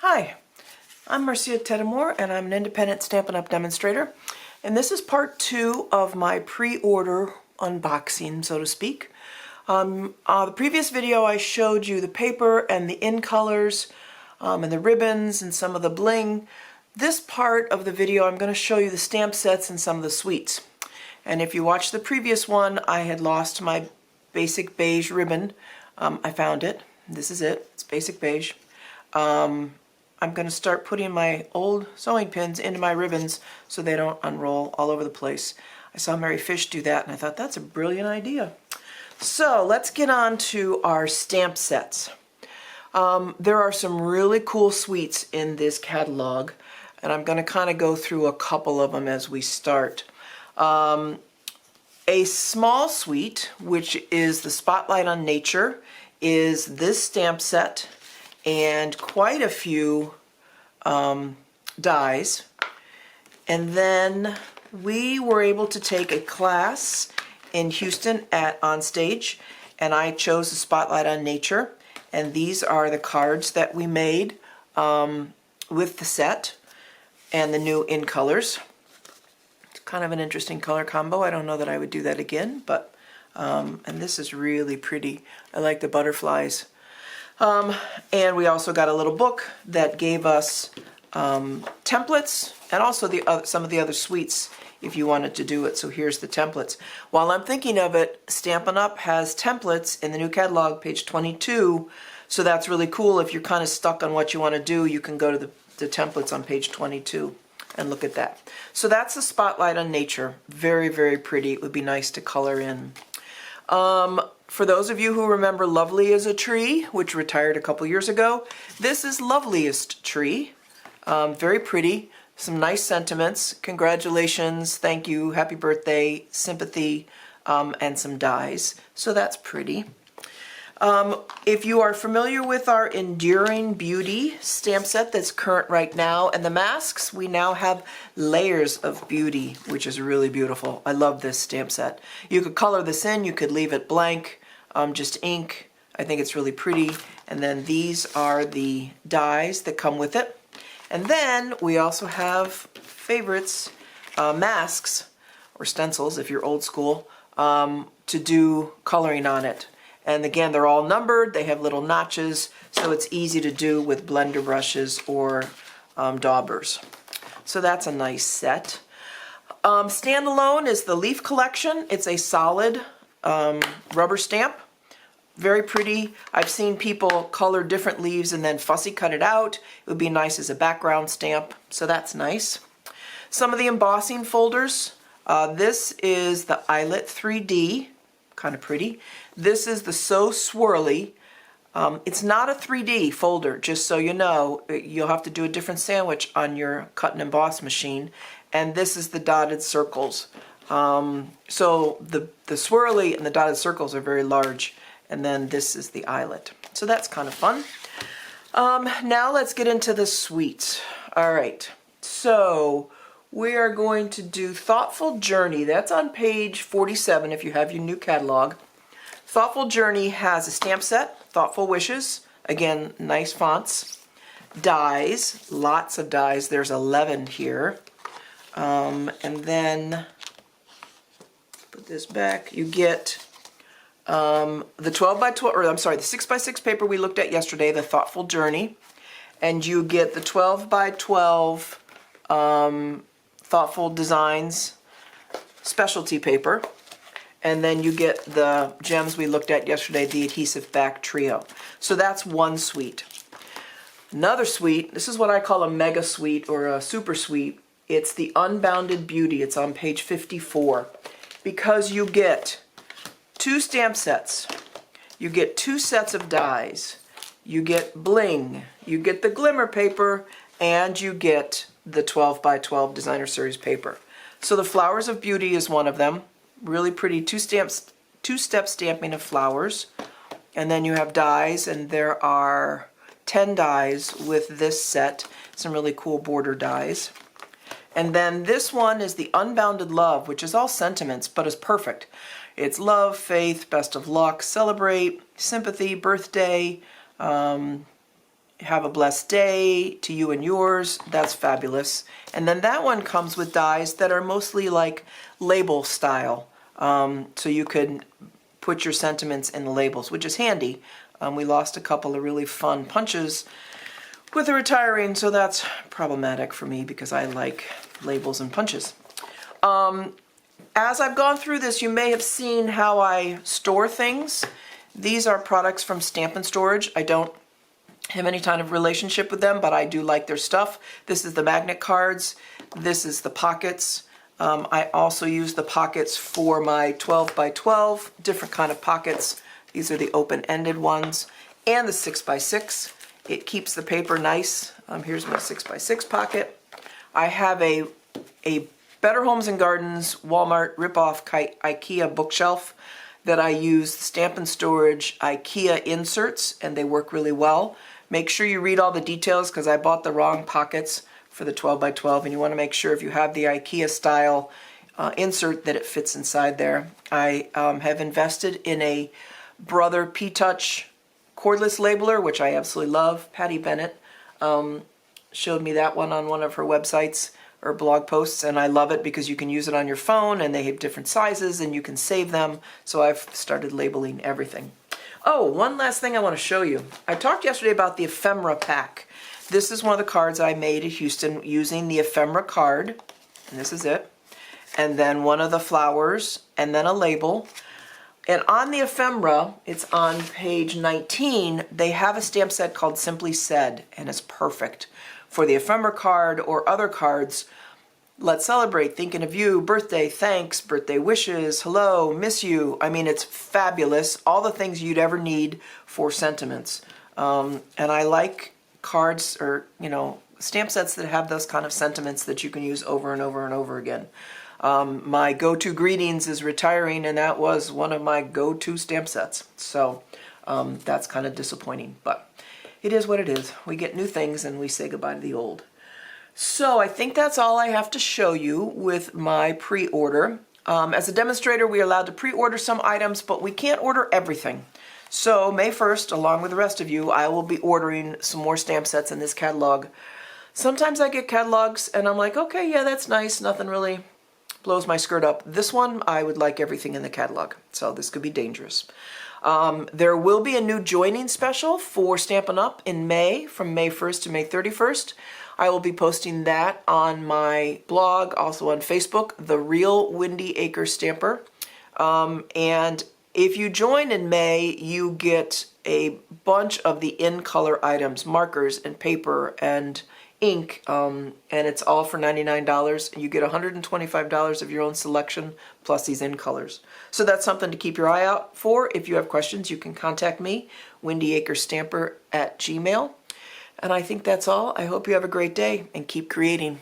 Hi, I'm Marcia Teddemore and I'm an independent Stampin' Up! Demonstrator, and this is part 2 of my pre-order unboxing, so to speak. The previous video I showed you the paper and the in colors and the ribbons and some of the bling. This part of the video I'm going to show you the stamp sets and some of the suites. And if you watched the previous one, I had lost my basic beige ribbon. I found it. This is it. It's basic beige. I'm going to start putting my old sewing pins into my ribbons so they don't unroll all over the place. I saw Mary Fish do that and I thought that's a brilliant idea. So let's get on to our stamp sets. There are some really cool suites in this catalog and I'm going to kind of go through a couple of them as we start. A small suite, which is the Spotlight on Nature, is this stamp set and quite a few dies. And then we were able to take a class in Houston at Onstage, and I chose the Spotlight on Nature, and these are the cards that we made with the set and the new in colors. It's kind of an interesting color combo. I don't know that I would do that again, but and this is really pretty. I like the butterflies. And we also got a little book that gave us templates and also some of the other suites if you wanted to do it. So here's the templates. While I'm thinking of it, Stampin' Up! Has templates in the new catalog, page 22. So that's really cool. If you're kind of stuck on what you want to do, you can go to the templates on page 22 and look at that. So that's the Spotlight on Nature. Very, very pretty. It would be nice to color in. For those of you who remember Lovely as a Tree, which retired a couple years ago, this is Loveliest Tree. Very pretty. Some nice sentiments. Congratulations, thank you, happy birthday, sympathy, and some dies. So that's pretty. If you are familiar with our Enduring Beauty stamp set that's current right now, and the masks, we now have Layers of Beauty, which is really beautiful. I love this stamp set. You could color this in, you could leave it blank, just ink. I think it's really pretty. And then these are the dies that come with it. And then we also have favorites, masks, or stencils if you're old school, to do coloring on it. And again, they're all numbered, they have little notches, so it's easy to do with blender brushes or daubers. So that's a nice set. Standalone is the Leaf Collection. It's a solid rubber stamp. Very pretty. I've seen people color different leaves and then fussy cut it out. It would be nice as a background stamp, so that's nice. Some of the embossing folders. This is the Eyelet 3D. Kind of pretty. This is the So Swirly. It's not a 3D folder, just so you know. You'll have to do a different sandwich on your cut and emboss machine. And this is the dotted circles. So the swirly and the dotted circles are very large. And then this is the eyelet. So that's kind of fun. Now let's get into the suites. All right. So we are going to do Thoughtful Journey. That's on page 47 if you have your new catalog. Thoughtful Journey has a stamp set, Thoughtful Wishes. Again, nice fonts. Dies, lots of dies. There's 11 here. And then, put this back, you get the 12 by 12, or I'm sorry, the 6 by 6 paper we looked at yesterday, the Thoughtful Journey. And you get the 12 by 12 Thoughtful Designs specialty paper, and then you get the gems we looked at yesterday, the Adhesive Back Trio. So that's one suite. Another suite, this is what I call a mega suite or a super suite. It's the Unbounded Beauty. It's on page 54, because you get 2 stamp sets, you get 2 sets of dies, you get bling, you get the glimmer paper, and you get the 12 by 12 designer series paper. So the Flowers of Beauty is one of them. Really pretty 2-step stamping of flowers. And then you have dies, and there are 10 dies with this set. Some really cool border dies. And then this one is the Unbounded Love, which is all sentiments, but is perfect. It's love, faith, best of luck, celebrate, sympathy, birthday, have a blessed day to you and yours. That's fabulous. And then that one comes with dies that are mostly like label style. So you can put your sentiments in the labels, which is handy. We lost a couple of really fun punches with the retiring, so that's problematic for me because I like labels and punches. As I've gone through this, you may have seen how I store things. These are products from Stamp & Storage. I don't have any kind of relationship with them, but I do like their stuff. This is the magnet cards. This is the pockets. I also use the pockets for my 12 by 12, different kind of pockets. These are the open-ended ones, and the 6 by 6. It keeps the paper nice. Here's my 6 by 6 pocket. I have a Better Homes and Gardens Walmart ripoff IKEA bookshelf that I use Stamp & Storage IKEA inserts, and they work really well. Make sure you read all the details because I bought the wrong pockets for the 12 by 12, and you want to make sure if you have the IKEA style insert that it fits inside there. I have invested in a Brother P-Touch cordless labeler, which I absolutely love. Patty Bennett showed me that one on one of her websites or blog posts, and I love it because you can use it on your phone and they have different sizes and you can save them. So I've started labeling everything. Oh, one last thing I want to show you. I talked yesterday about the ephemera pack. This is one of the cards I made at Houston using the ephemera card, and this is it, and then one of the flowers, and then a label. And on the ephemera, it's on page 19, they have a stamp set called Simply Said, and it's perfect for the ephemera card or other cards. Let's celebrate, thinking of you, birthday, thanks, birthday wishes, hello, miss you. I mean, it's fabulous. All the things you'd ever need for sentiments. And I like cards or, stamp sets that have those kind of sentiments that you can use over and over and over again. My go-to greetings is retiring, and that was one of my go-to stamp sets. So that's kind of disappointing, but it is what it is. We get new things and we say goodbye to the old. So I think that's all I have to show you with my pre-order. As a demonstrator, we are allowed to pre-order some items, but we can't order everything. So May 1st, along with the rest of you, I will be ordering some more stamp sets in this catalog. Sometimes I get catalogs and I'm like, okay, yeah, that's nice. Nothing really blows my skirt up. This one, I would like everything in the catalog. So this could be dangerous. There will be a new joining special for Stampin' Up! In May, from May 1st to May 31st. I will be posting that on my blog, also on Facebook, The Real Windy Acre Stamper. And if you join in May, you get a bunch of the in-color items, markers and paper and ink, and it's all for $99. You get $125 of your own selection plus these in colors. So that's something to keep your eye out for. If you have questions, you can contact me, windyacrestamper@gmail.com. And I think that's all. I hope you have a great day and keep creating.